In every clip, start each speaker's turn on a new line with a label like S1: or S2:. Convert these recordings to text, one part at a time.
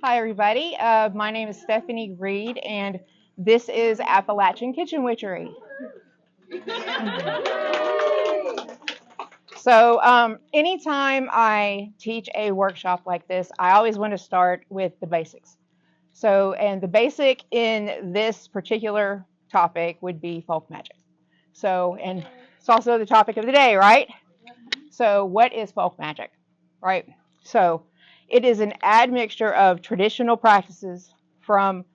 S1: Hi, everybody. My name is Stephanie Reed, and this is Appalachian Kitchen Witchery. Anytime I teach a workshop like this, I always want to start with the basics. And the basic in this particular topic would be folk magic. And it's also the topic of the day, right? So, what is folk magic, right? So, it is an admixture of traditional practices from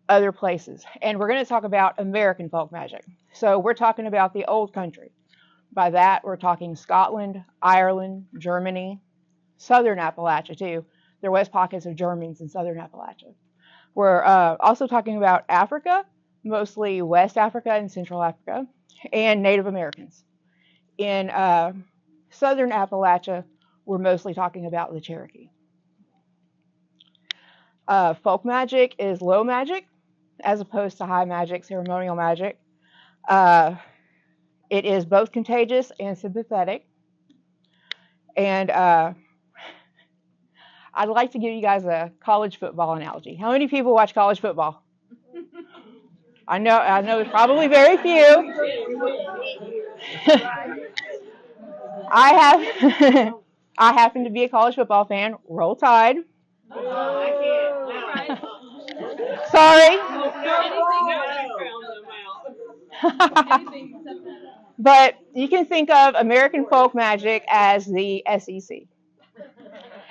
S1: other places. And we're going to talk about American folk magic. So we're talking about the old country. By that, we're talking Scotland, Ireland, Germany, southern Appalachia, too. There was pockets of Germans in southern Appalachia. We're also talking about Africa, mostly West Africa and Central Africa, and Native Americans. In southern Appalachia, we're mostly talking about the Cherokee. Folk magic is low magic as opposed to high magic, ceremonial magic. Uh, it is both contagious and sympathetic. And I'd like to give you guys a college football analogy. How many people watch college football? I know there's probably very few. I have I happen to be a college football fan. Roll Tide. Sorry. But you can think of American folk magic as the SEC,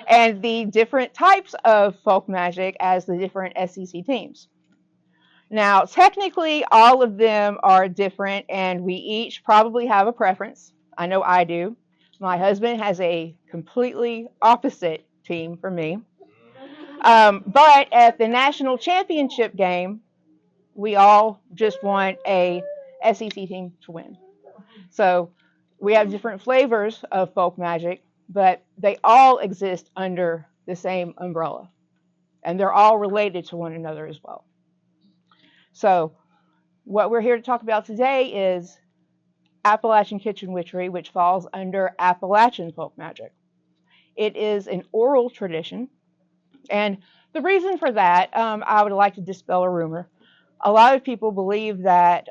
S1: and the different types of folk magic as the different SEC teams. Now, technically, all of them are different, and we each probably have a preference. I know I do. My husband has a completely opposite team from me. But at the national championship game, we all just want a SEC team to win. So we have different flavors of folk magic, but they all exist under the same umbrella. And they're all related to one another as well. So what we're here to talk about today is Appalachian Kitchen Witchery, which falls under Appalachian folk magic. It is an oral tradition. And the reason for that, I would like to dispel a rumor. A lot of people believe that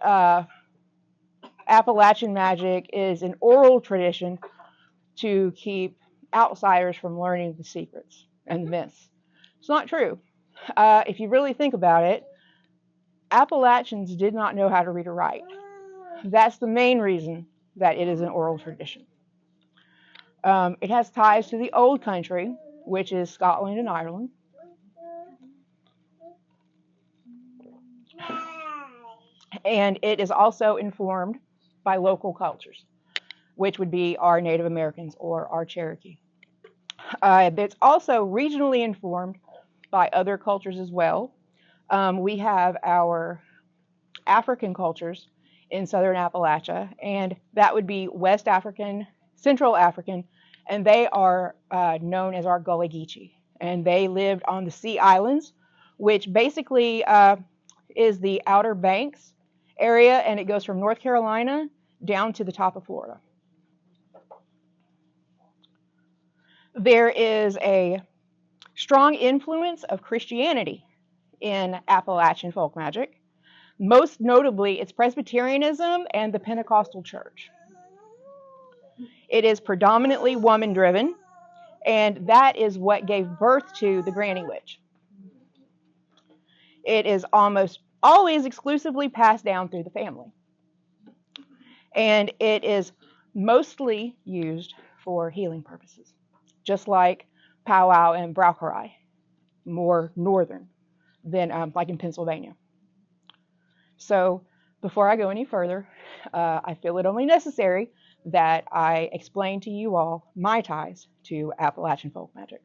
S1: Appalachian magic is an oral tradition to keep outsiders from learning the secrets and the myths. It's not true. If you really think about it, Appalachians did not know how to read or write. That's the main reason that it is an oral tradition. It has ties to the old country, which is Scotland and Ireland. And it is also informed by local cultures, which would be our Native Americans or our Cherokee. It's also regionally informed by other cultures as well. We have our African cultures in southern Appalachia, and that would be West African, Central African, and they are known as our Gullah Geechee. And they lived on the Sea Islands, which basically is the Outer Banks area, and it goes from North Carolina down to the top of Florida. There is a strong influence of Christianity in Appalachian folk magic. Most notably, it's Presbyterianism and the Pentecostal Church. It is predominantly woman-driven, and that is what gave birth to the Granny Witch. It is almost always exclusively passed down through the family. And it is mostly used for healing purposes, just like powwow and braucherei, more northern than like in Pennsylvania. So before I go any further, I feel it only necessary that I explain to you all my ties to Appalachian folk magic.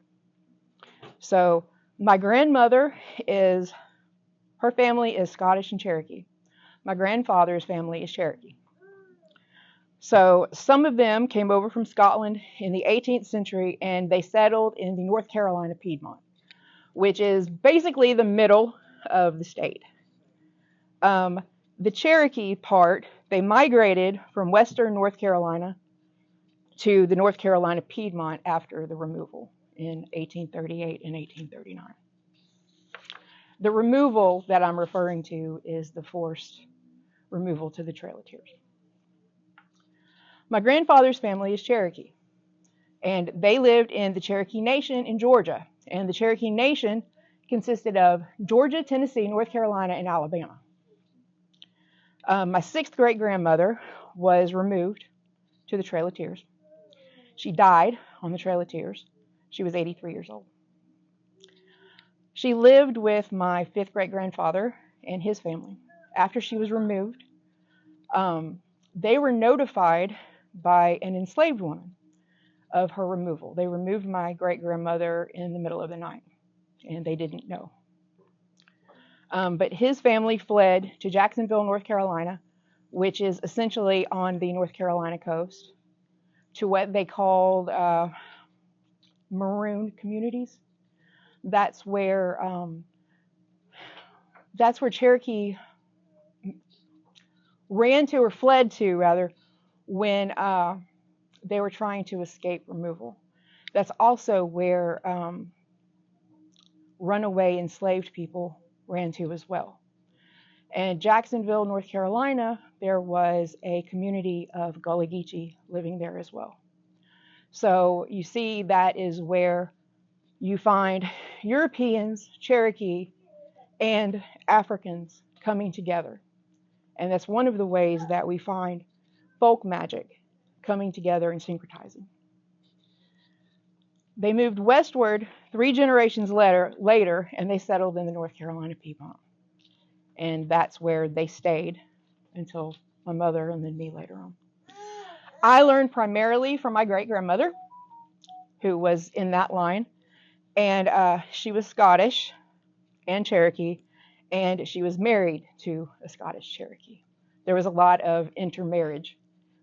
S1: So my grandmother her family is Scottish and Cherokee. My grandfather's family is Cherokee. So some of them came over from Scotland in the 18th century, and they settled in the North Carolina Piedmont, which is basically the middle of the state. The Cherokee part, they migrated from western North Carolina to the North Carolina Piedmont after the removal in 1838 and 1839. The removal that I'm referring to is the forced removal to the Trail of Tears. My grandfather's family is Cherokee, and they lived in the Cherokee Nation in Georgia. And the Cherokee Nation consisted of Georgia, Tennessee, North Carolina, and Alabama. My sixth great-grandmother was removed to the Trail of Tears. She died on the Trail of Tears. She was 83 years old. She lived with my fifth great-grandfather and his family. After she was removed, they were notified by an enslaved woman of her removal. They removed my great-grandmother in the middle of the night, and they didn't know. But his family fled to Jacksonville, North Carolina, which is essentially on the North Carolina coast, to what they called maroon communities. That's where Cherokee ran to, or fled to rather, when they were trying to escape removal. That's also where runaway enslaved people ran to as well. And Jacksonville, North Carolina, there was a community of Gullah Geechee living there as well. So you see, that is where you find Europeans, Cherokee, and Africans coming together. And that's one of the ways that we find folk magic coming together and syncretizing. They moved westward 3 generations later, and they settled in the North Carolina Piedmont. And that's where they stayed until my mother and then me later on. I learned primarily from my great-grandmother, who was in that line, and she was Scottish and Cherokee, and she was married to a Scottish Cherokee. There was a lot of intermarriage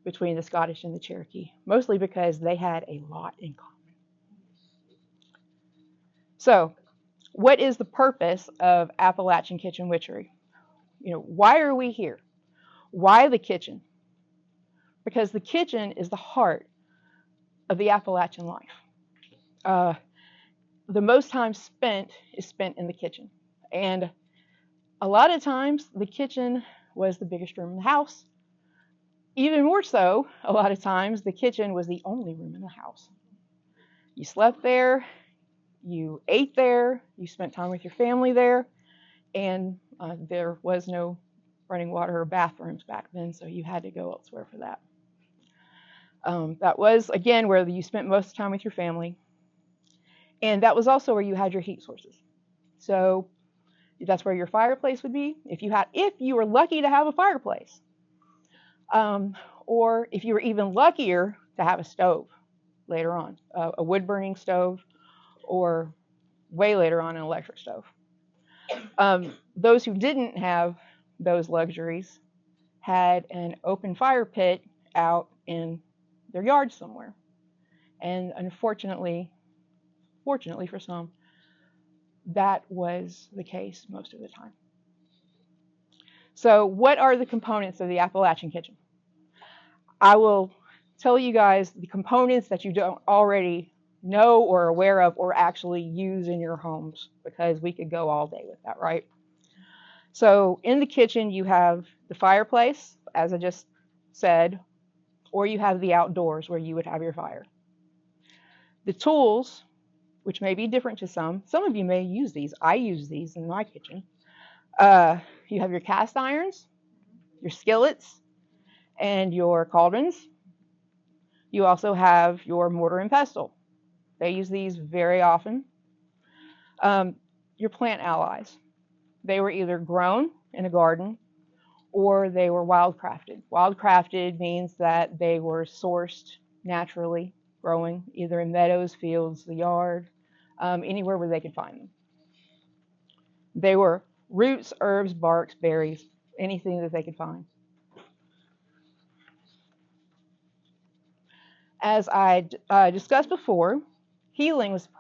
S1: between the Scottish and the Cherokee, mostly because they had a lot in common. So, what is the purpose of Appalachian Kitchen Witchery? Why are we here? Why the kitchen? Because the kitchen is the heart of the Appalachian life. The most time spent is spent in the kitchen. And a lot of times, the kitchen was the biggest room in the house. Even more so, a lot of times, the kitchen was the only room in the house. You slept there, you ate there, you spent time with your family there, and there was no running water or bathrooms back then, so you had to go elsewhere for that. That was, again, where you spent most of the time with your family, and that was also where you had your heat sources. So that's where your fireplace would be, if you were lucky to have a fireplace, or if you were even luckier to have a stove later on, a wood-burning stove, or way later on an electric stove. Those who didn't have those luxuries had an open fire pit out in their yard somewhere. And unfortunately, fortunately for some, that was the case most of the time. So what are the components of the Appalachian kitchen? I will tell you guys the components that you don't already know or are aware of or actually use in your homes, because we could go all day with that, right? So in the kitchen, you have the fireplace, as I just said, or you have the outdoors where you would have your fire. The tools, which may be different to some of you may use these. I use these in my kitchen. You have your cast irons, your skillets, and your cauldrons. You also have your mortar and pestle. They use these very often. Your plant allies. They were either grown in a garden or they were wildcrafted. Wildcrafted means that they were sourced naturally, growing either in meadows, fields, the yard, anywhere where they could find them. They were roots, herbs, barks, berries, anything that they could find. As I discussed before, healing is the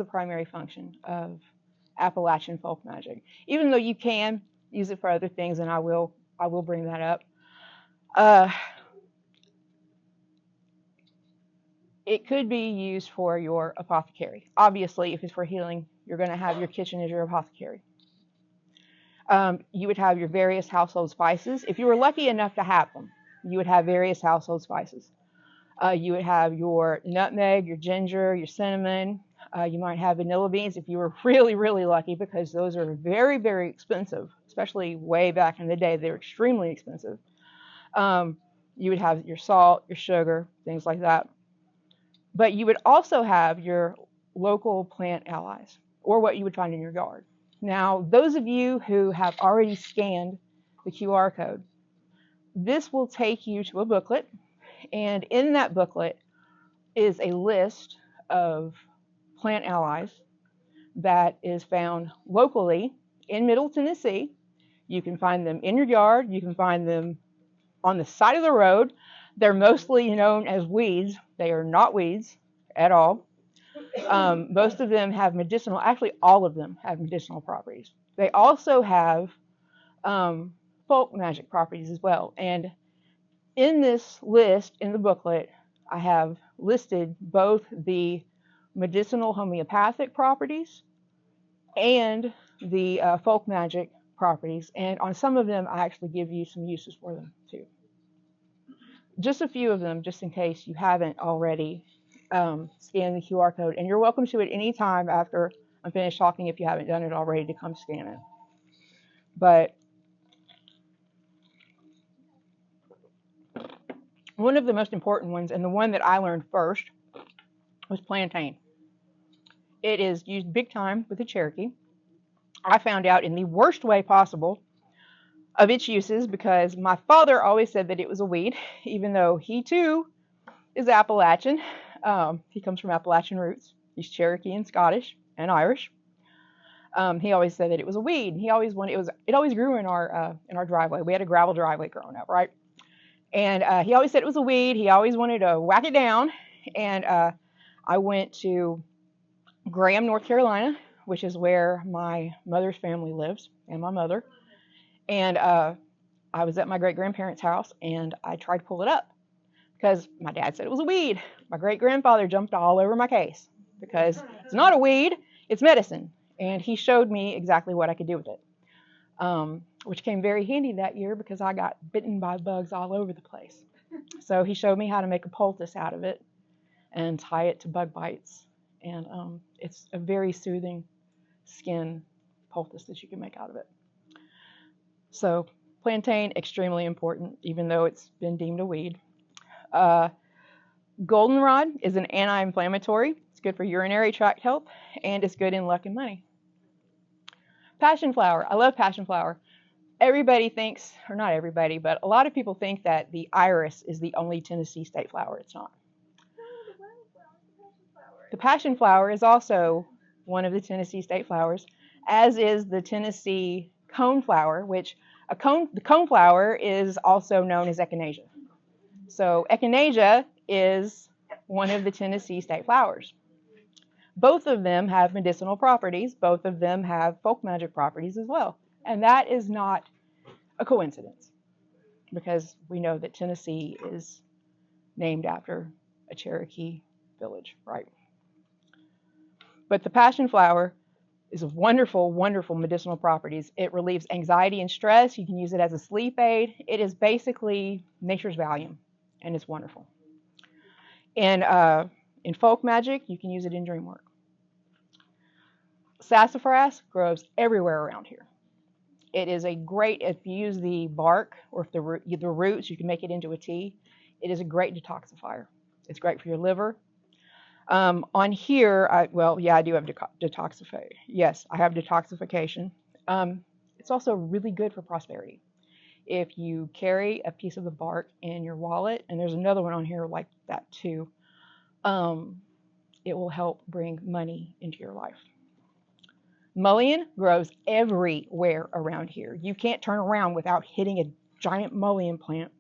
S1: primary function of Appalachian folk magic. Even though you can use it for other things, and I will bring that up. It could be used for your apothecary. Obviously, if it's for healing you're going to have your kitchen as your apothecary. You would have your various household spices. If you were lucky enough to have them, you would have various household spices. You would have your nutmeg, your ginger, your cinnamon. You might have vanilla beans if you were really, really lucky, because those are very, very expensive, especially way back in the day. They were extremely expensive. You would have your salt, your sugar, things like that. But you would also have your local plant allies, or what you would find in your yard. Now, those of you who have already scanned the QR code, this will take you to a booklet, and in that booklet is a list of plant allies that is found locally in Middle Tennessee. You can find them in your yard. You can find them on the side of the road. They're mostly known as weeds. They are not weeds at all. Most of them have medicinal, actually all of them have medicinal properties. They also have folk magic properties as well. And in this list, in the booklet, I have listed both the medicinal homeopathic properties and the folk magic properties. And on some of them, I actually give you some uses for them too. Just a few of them, just in case you haven't already scanned the QR code. And you're welcome to at any time after I'm finished talking, if you haven't done it already, to come scan it. But one of the most important ones, and the one that I learned first, was plantain. It is used big time with the Cherokee. I found out in the worst way possible of its uses, because my father always said that it was a weed, even though he too is Appalachian. He comes from Appalachian roots. He's Cherokee and Scottish and Irish. He always said that it was a weed. He always wanted it always grew in our driveway. We had a gravel driveway growing up, right? And he always said it was a weed. He always wanted to whack it down. And I went to Graham, North Carolina, which is where my mother's family lives, and my mother. And I was at my great-grandparents' house, and I tried to pull it up because my dad said it was a weed. My great-grandfather jumped all over my case because it's not a weed, it's medicine. And he showed me exactly what I could do with it, which came very handy that year because I got bitten by bugs all over the place. So he showed me how to make a poultice out of it and tie it to bug bites. And it's a very soothing skin poultice that you can make out of it. So plantain, extremely important, even though it's been deemed a weed. Goldenrod is an anti-inflammatory. It's good for urinary tract health, and it's good in luck and money. Passion flower. I love passion flower. Everybody thinks, or not everybody, but a lot of people think that the iris is the only Tennessee state flower. It's not. The passion flower is also one of the Tennessee state flowers, as is the Tennessee coneflower, which the coneflower is also known as echinacea. So echinacea is one of the Tennessee state flowers. Both of them have medicinal properties. Both of them have folk magic properties as well. And that is not a coincidence, because we know that Tennessee is named after a Cherokee village, right? But the passion flower is of wonderful, wonderful medicinal properties. It relieves anxiety and stress. You can use it as a sleep aid. It is basically nature's Valium, and it's wonderful. In folk magic, you can use it in dream work. Sassafras grows everywhere around here. It is a great, if you use the bark or if the roots, you can make it into a tea. It is a great detoxifier. It's great for your liver. On here, I do have detoxification. Yes, I have detoxification. It's also really good for prosperity. If you carry a piece of the bark in your wallet, and there's another one on here like that too, it will help bring money into your life. Mullein grows everywhere around here. You can't turn around without hitting a giant mullein plant.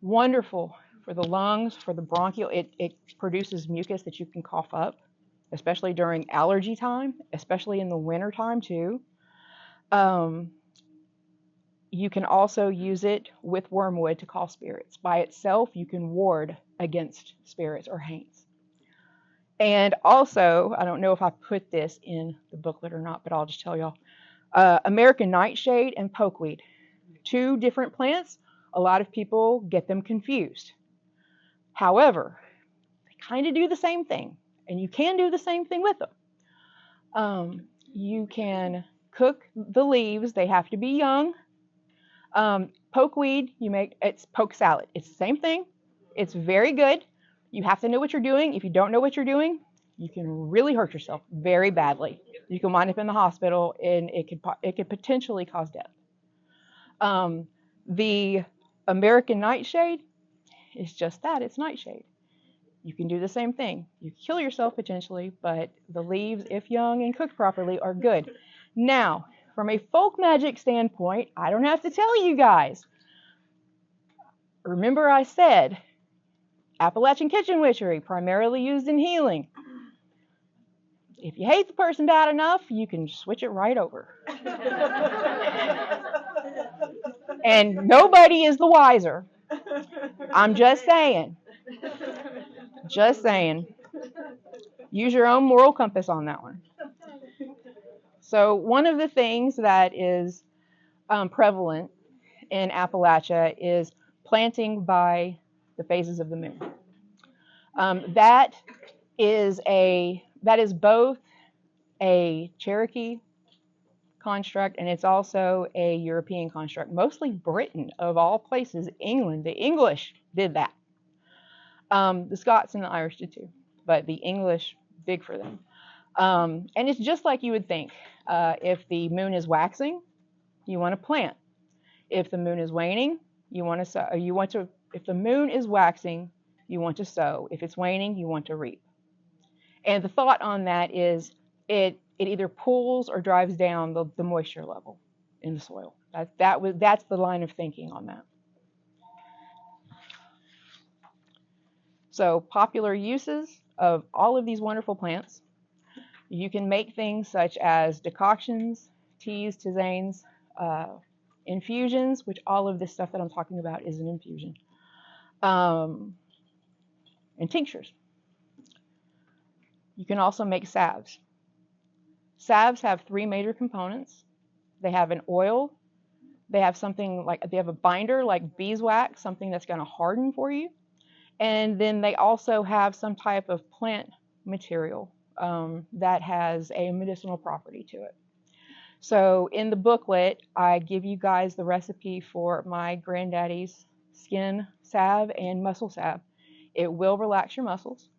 S1: Wonderful for the lungs, for the bronchial. It produces mucus that you can cough up, especially during allergy time, especially in the winter time too. You can also use it with wormwood to call spirits. By itself, you can ward against spirits or haints. And also, I don't know if I put this in the booklet or not, but I'll just tell y'all. American nightshade and pokeweed, two different plants. A lot of people get them confused. However, they kind of do the same thing, and you can do the same thing with them. You can cook the leaves. They have to be young. Pokeweed, it's poke salad. It's the same thing. It's very good. You have to know what you're doing. If you don't know what you're doing, you can really hurt yourself very badly. You can wind up in the hospital, and it could potentially cause death. The American nightshade is just that. It's nightshade. You can do the same thing. You kill yourself potentially, but the leaves, if young and cooked properly, are good. Now, from a folk magic standpoint, I don't have to tell you guys. Remember I said Appalachian kitchen witchery, primarily used in healing. If you hate the person bad enough, you can switch it right over. And nobody is the wiser. I'm just saying. Just saying. Use your own moral compass on that one. So one of the things that is prevalent in Appalachia is planting by the phases of the moon. That is both a Cherokee construct, and it's also a European construct. Mostly Britain, of all places, England. The English did that. The Scots and the Irish did too, but the English, big for them. And it's just like you would think. If the moon is waxing, you want to plant. If the moon is waning, you want to sow. If the moon is waxing, you want to sow. If it's waning, you want to reap. And the thought on that is it either pulls or drives down the moisture level in the soil. That's the line of thinking on that. So popular uses of all of these wonderful plants. You can make things such as decoctions, teas, tisanes, infusions, which all of this stuff that I'm talking about is an infusion, and tinctures. You can also make salves. Salves have three major components. They have an oil. They have a binder like beeswax, something that's going to harden for you. And then they also have some type of plant material that has a medicinal property to it. So in the booklet, I give you guys the recipe for my granddaddy's skin salve and muscle salve. It will relax your muscles,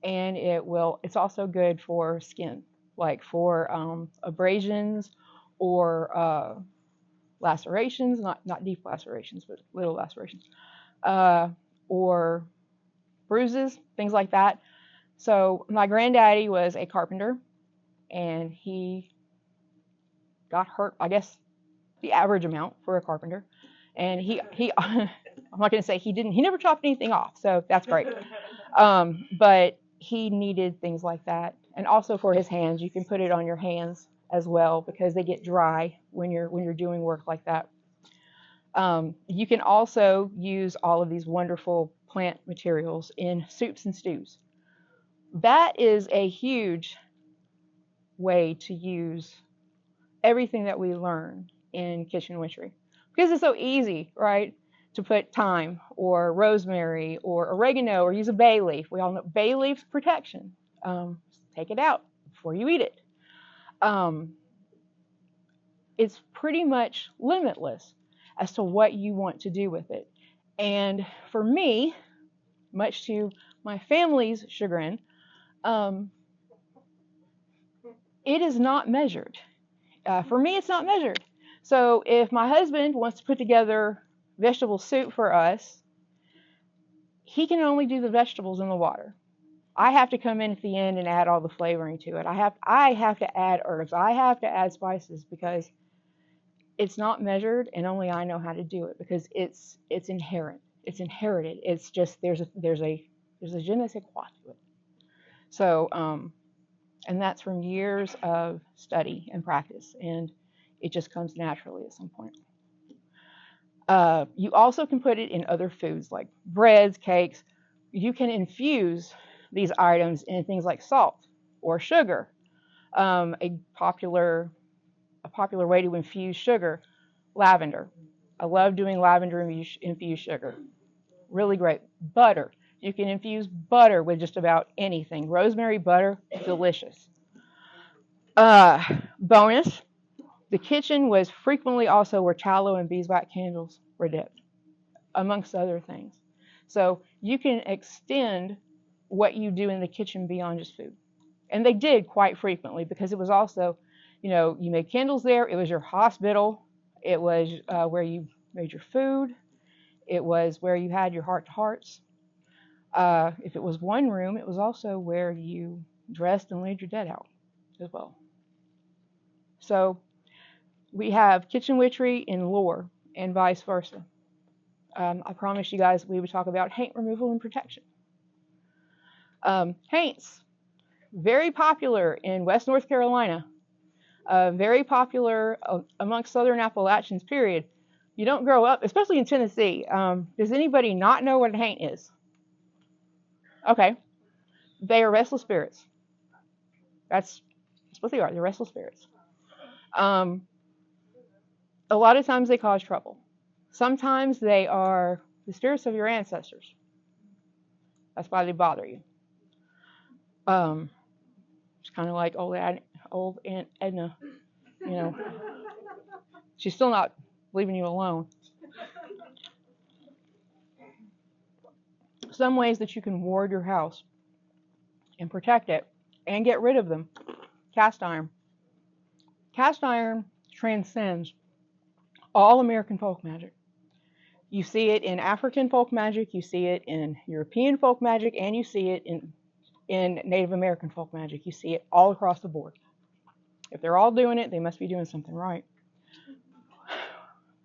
S1: and it's also good for skin, like for abrasions or lacerations, not deep lacerations, but little lacerations, or bruises, things like that. So my granddaddy was a carpenter, and he got hurt, I guess, the average amount for a carpenter. And he I'm not going to say he never chopped anything off, so that's great. But he needed things like that. And also for his hands, you can put it on your hands as well, because they get dry when you're doing work like that. You can also use all of these wonderful plant materials in soups and stews. That is a huge way to use everything that we learn in kitchen witchery, because it's so easy, right, to put thyme or rosemary or oregano or use a bay leaf. We all know bay leaf's protection. Take it out before you eat it. It's pretty much limitless as to what you want to do with it. And for me, much to my family's chagrin, it is not measured. For me, it's not measured. So if my husband wants to put together vegetable soup for us, he can only do the vegetables in the water. I have to come in at the end and add all the flavoring to it. I have to add herbs. I have to add spices, because it's not measured, and only I know how to do it, because it's inherent. It's inherited. It's just there's a je ne sais quoi to it. So and that's from years of study and practice, and it just comes naturally at some point. You also can put it in other foods like breads, cakes. You can infuse these items in things like salt or sugar. A popular way to infuse sugar, lavender. I love doing lavender infused sugar. Really great. Butter. You can infuse butter with just about anything. Rosemary butter, delicious. Bonus, the kitchen was frequently also where tallow and beeswax candles were dipped, amongst other things. So you can extend what you do in the kitchen beyond just food. And they did quite frequently because it was also, you made candles there. It was your hospital. It was where you made your food. It was where you had your heart-to-hearts. If it was one room, it was also where you dressed and laid your dead out as well. So we have kitchen witchery in lore and vice versa. I promised you guys we would talk about haint removal and protection. Haints, very popular in West North Carolina, very popular amongst Southern Appalachians, period. You don't grow up, especially in Tennessee. Does anybody not know what a haint is? Okay. They are restless spirits. That's what they are. They're restless spirits. A lot of times they cause trouble. Sometimes they are the spirits of your ancestors. That's why they bother you. It's kind of like old Aunt Edna, She's still not leaving you alone. Some ways that you can ward your house and protect it and get rid of them. Cast iron. Cast iron transcends all American folk magic. You see it in African folk magic, you see it in European folk magic, and you see it in Native American folk magic. You see it all across the board. If they're all doing it, they must be doing something right.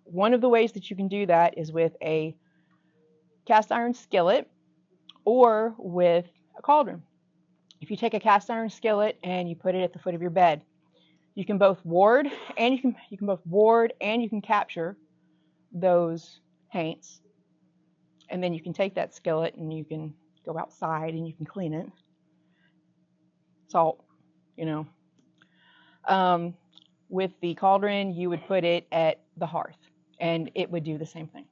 S1: One of the ways that you can do that is with a cast iron skillet or with a cauldron. If you take a cast iron skillet and you put it at the foot of your bed, you can both ward and you can capture those haints. And then you can take that skillet and you can go outside and you can clean it. Salt, With the cauldron, you would put it at the hearth and it would do the same thing.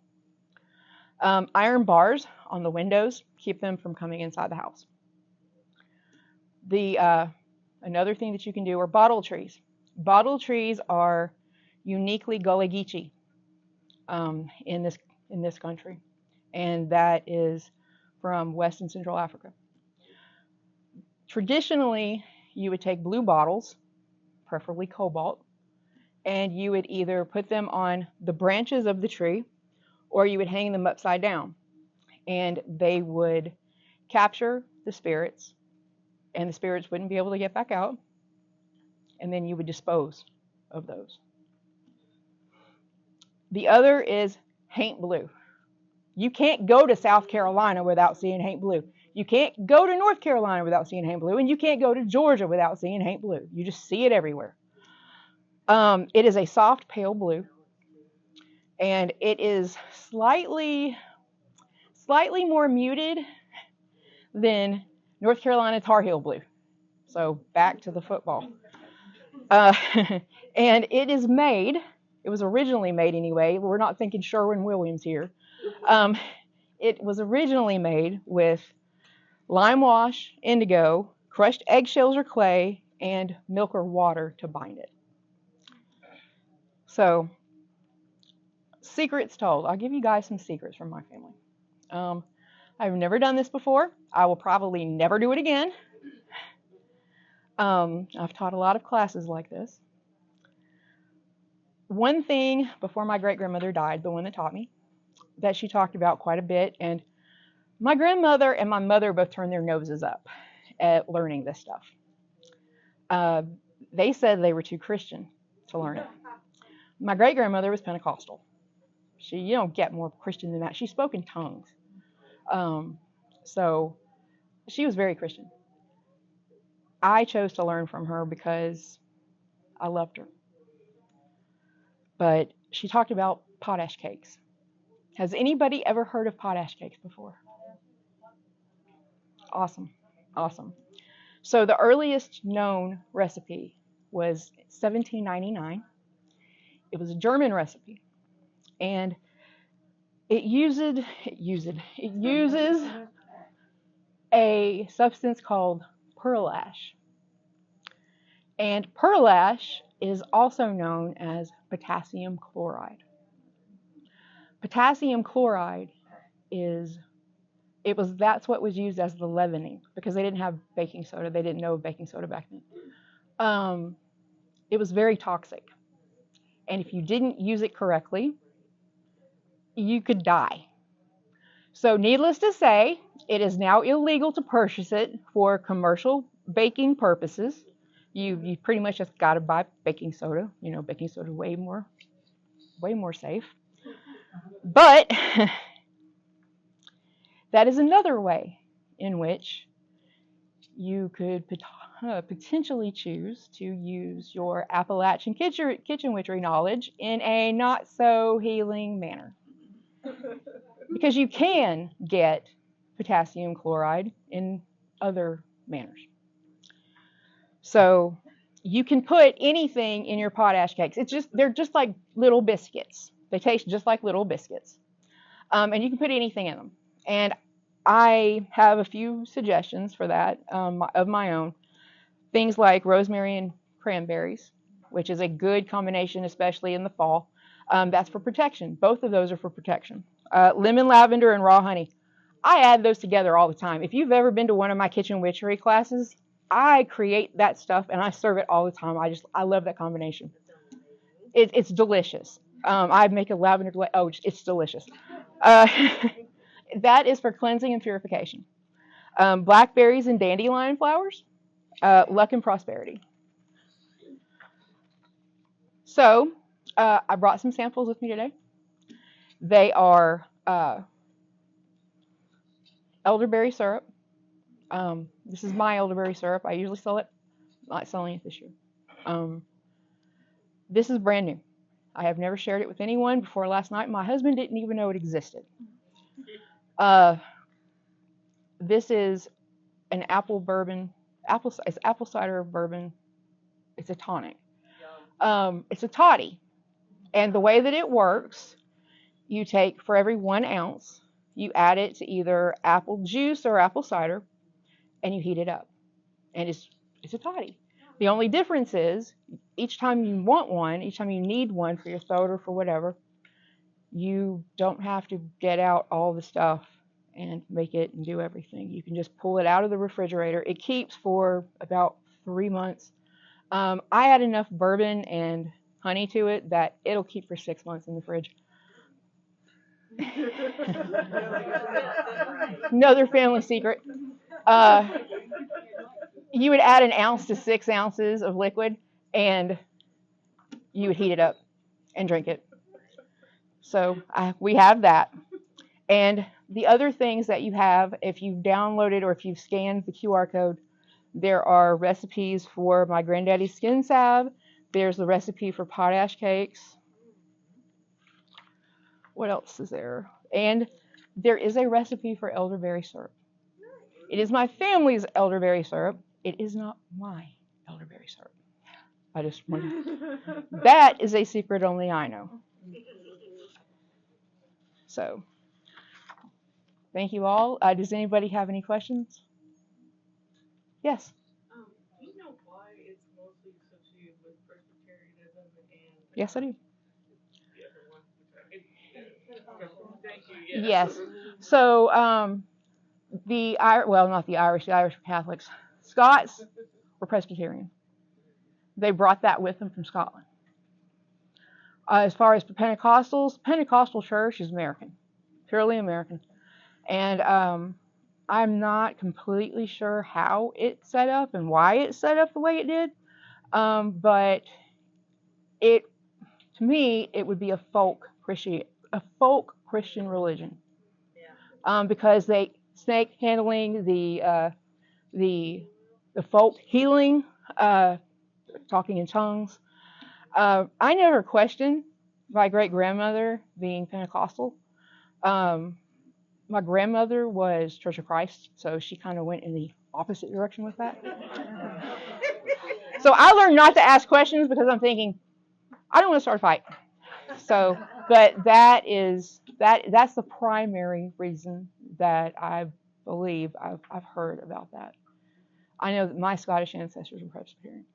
S1: Iron bars on the windows keep them from coming inside the house. Another thing that you can do are bottle trees. Bottle trees are uniquely Gullah Geechee in this country, and that is from West and Central Africa. Traditionally, you would take blue bottles, preferably cobalt, and you would either put them on the branches of the tree or you would hang them upside down, and they would capture the spirits, and the spirits wouldn't be able to get back out, and then you would dispose of those. The other is haint blue. You can't go to South Carolina without seeing haint blue. You can't go to North Carolina without seeing haint blue, and you can't go to Georgia without seeing haint blue. You just see it everywhere. It is a soft pale blue, and it is slightly more muted than North Carolina Tar Heel blue. So back to the football. And it was originally made anyway. We're not thinking Sherwin-Williams here. It was originally made with lime wash, indigo, crushed eggshells or clay, and milk or water to bind it. So, secrets told. I'll give you guys some secrets from my family. I've never done this before. I will probably never do it again. I've taught a lot of classes like this. One thing before my great-grandmother died, the one that taught me, that she talked about quite a bit, and my grandmother and my mother both turned their noses up at learning this stuff. They said they were too Christian to learn it. My great-grandmother was Pentecostal. You don't get more Christian than that. She spoke in tongues. So she was very Christian. I chose to learn from her because I loved her. But she talked about potash cakes. Has anybody ever heard of potash cakes before? Awesome. Awesome. So the earliest known recipe was 1799. It was a German recipe, and it uses a substance called pearl ash. And pearl ash is also known as potassium chloride. Potassium chloride is that's what was used as the leavening because they didn't have baking soda. They didn't know baking soda back then. It was very toxic. And if you didn't use it correctly, you could die. So needless to say, it is now illegal to purchase it for commercial baking purposes. You pretty much just got to buy baking soda. Baking soda way more safe. But that is another way in which you could potentially choose to use your Appalachian kitchen witchery knowledge in a not so healing manner. Because you can get potassium chloride in other manners. So you can put anything in your potash cakes. They're just like little biscuits. They taste just like little biscuits. And you can put anything in them. And I have a few suggestions for that of my own. Things like rosemary and cranberries, which is a good combination, especially in the fall. That's for protection. Both of those are for protection. Lemon, lavender, and raw honey. I add those together all the time. If you've ever been to one of my kitchen witchery classes, I create that stuff and I serve it all the time. I love that combination. It's delicious. I make a lavender. It's delicious. That is for cleansing and purification. Blackberries and dandelion flowers, luck and prosperity. So I brought some samples with me today. They are elderberry syrup. This is my elderberry syrup. I usually sell it. Not selling it this year. This is brand new. I have never shared it with anyone before last night. My husband didn't even know it existed. This is an apple cider bourbon. It's a tonic. It's a toddy. And the way that it works, you take for every 1 ounce, you add it to either apple juice or apple cider, and you heat it up. And it's a toddy. The only difference is each time you want one, each time you need one for your throat or for whatever, you don't have to get out all the stuff and make it and do everything. You can just pull it out of the refrigerator. It keeps for about 3 months. I add enough bourbon and honey to it that it'll keep for 6 months in the fridge. Another family secret. You would add 1 ounce to 6 ounces of liquid, and you would heat it up and drink it. So we have that. And the other things that you have, if you've downloaded or if you've scanned the QR code, there are recipes for my granddaddy's skin salve. There's the recipe for potash cakes. What else is there? And there is a recipe for elderberry syrup. It is my family's elderberry syrup. It is not my elderberry syrup. I just wanted. That is a secret only I know. So, thank you all. Does anybody have any questions? Yes.
S2: Do you know why it's mostly associated with Presbyterianism and?
S1: Yes, I do.
S2: The other one? Thank you.
S1: Yes. So, not the Irish Catholics. Scots were Presbyterian. They brought that with them from Scotland. As far as the Pentecostals, Pentecostal church is American, purely American. And I'm not completely sure how it set up and why it set up the way it did. But to me, it would be a folk Christian religion. Yeah. Because they snake handling, the folk healing, talking in tongues. I never questioned my great-grandmother being Pentecostal. My grandmother was Church of Christ, so she kind of went in the opposite direction with that. So I learned not to ask questions because I'm thinking, I don't want to start a fight. So, but that's the primary reason that I believe I've heard about that. I know that my Scottish ancestors were Presbyterian.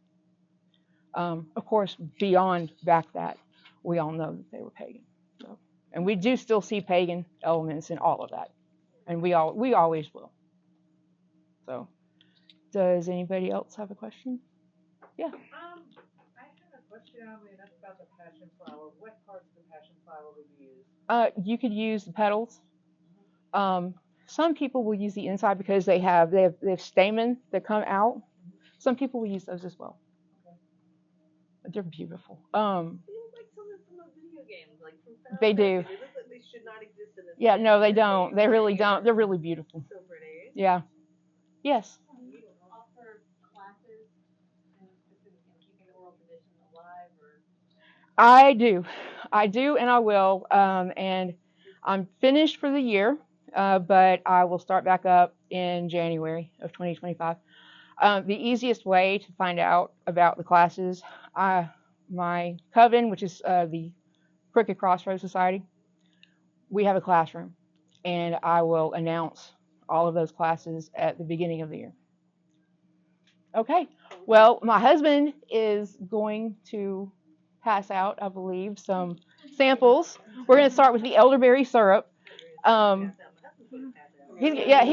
S1: Of course, beyond back that, we all know that they were pagan. So, and we do still see pagan elements in all of that, and we always will. So, does anybody else have a question? Yeah.
S2: I have a question on me, that's about the passion flower. What parts of the passion flower would you use?
S1: You could use the petals. Some people will use the inside because they have stamen that come out. Some people will use those as well. Okay. They're beautiful.
S2: They look like something from a video game, like from Final
S1: They
S2: Fantasy.
S1: do.
S2: They look like they should not exist in this.
S1: Yeah,
S2: world.
S1: no, they don't. They really don't. They're really beautiful.
S2: So pretty.
S1: Yeah. Yes.
S2: Do you offer classes in specific in keeping the oral tradition alive, or?
S1: I do, and I will. And I'm finished for the year, but I will start back up in January of 2025. The easiest way to find out about the classes, my coven, which is the Crooked Crossroads Society, we have a classroom, and I will announce all of those classes at the beginning of the year. Okay. Well, my husband is going to pass out, I believe, some samples. We're going to start with the elderberry syrup. He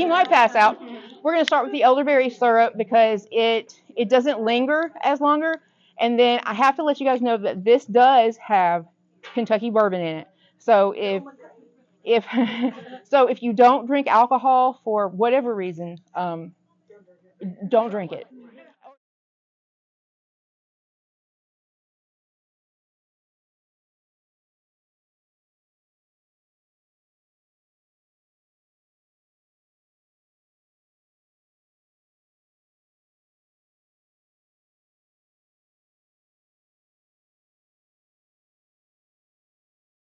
S1: might pass out. We're going to start with the elderberry syrup because it doesn't linger as longer. And then I have to let you guys know that this does have Kentucky bourbon in it. So if you don't drink alcohol for whatever reason, don't drink it.